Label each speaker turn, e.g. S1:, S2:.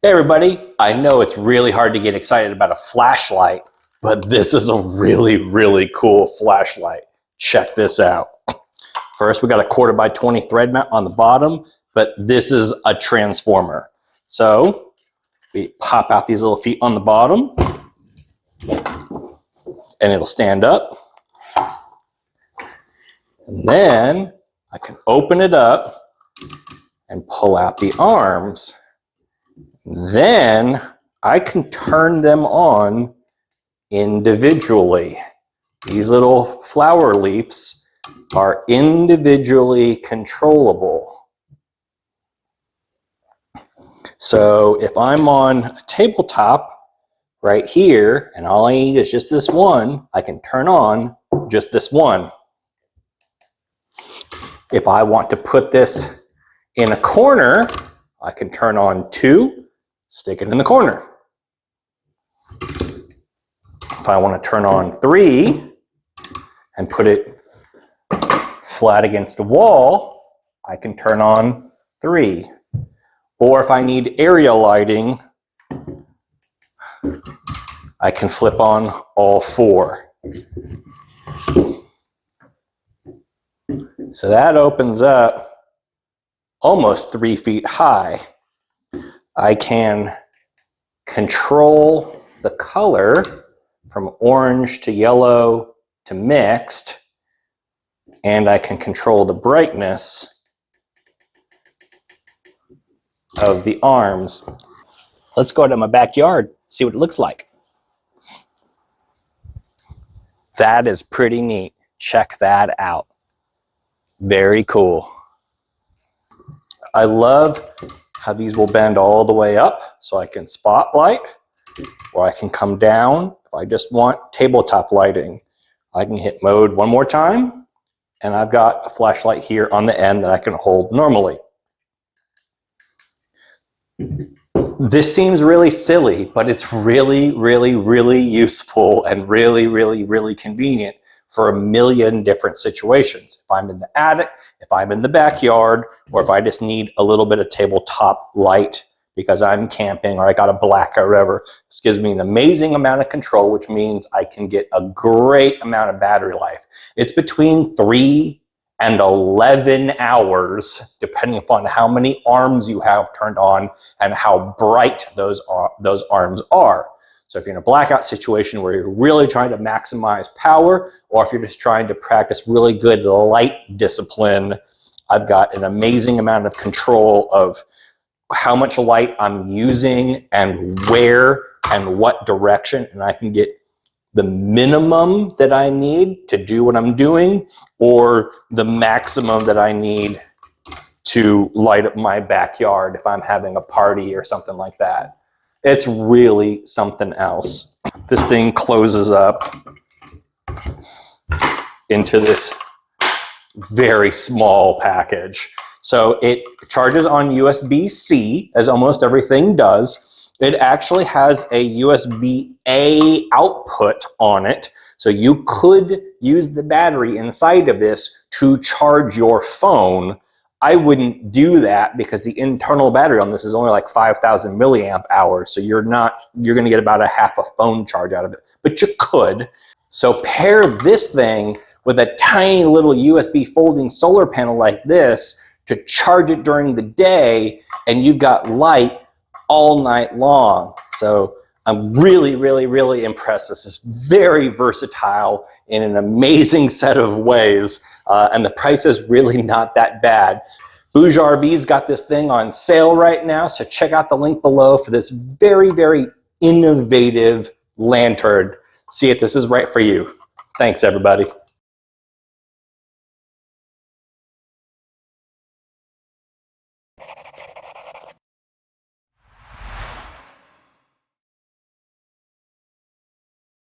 S1: Hey everybody, I know it's really hard to get excited about a flashlight, but this is a really cool flashlight. Check this out. First, we got a 1/4x20 thread mount on the bottom, but this is a transformer. So we pop out these little feet on the bottom and it'll stand up. And then I can open it up and pull out the arms. Then I can turn them on individually. These little flower leaves are individually controllable. So if I'm on a tabletop right here and all I need is just this one, I can turn on just this one. If I want to put this in a corner, I can turn on two, stick it in the corner. If I want to turn on three and put it flat against a wall, I can turn on three. Or if I need area lighting, I can flip on all four. So that opens up almost 3 feet high. I can control the color from orange to yellow to mixed, and I can control the brightness of the arms. Let's go to my backyard, see what it looks like. That is pretty neat. Check that out. Very cool. I love how these will bend all the way up so I can spotlight, or I can come down if I just want tabletop lighting. I can hit mode one more time and I've got a flashlight here on the end that I can hold normally. This seems really silly, but it's really useful and really convenient for a million different situations. If I'm in the attic, if I'm in the backyard, or if I just need a little bit of tabletop light because I'm camping or I got a blackout or whatever, this gives me an amazing amount of control, which means I can get a great amount of battery life. It's between 3 and 11 hours, depending upon how many arms you have turned on and how bright those arms are. So if you're in a blackout situation where you're really trying to maximize power, or if you're just trying to practice really good light discipline, I've got an amazing amount of control of how much light I'm using and where and what direction, and I can get the minimum that I need to do what I'm doing, or the maximum that I need to light up my backyard if I'm having a party or something like that. It's really something else. This thing closes up into this very small package. So it charges on USB-C, as almost everything does. It actually has a USB-A output on it. So you could use the battery inside of this to charge your phone. I wouldn't do that because the internal battery on this is only like 5,000 milliamp hours. So you're going to get about a half a phone charge out of it, but you could. So pair this thing with a tiny little USB folding solar panel like this to charge it during the day, and you've got light all night long. So I'm really impressed. This is very versatile in an amazing set of ways. And the price is really not that bad. Bouge RV's got this thing on sale right now, so check out the link below for this very innovative lantern. See if this is right for you. Thanks, everybody.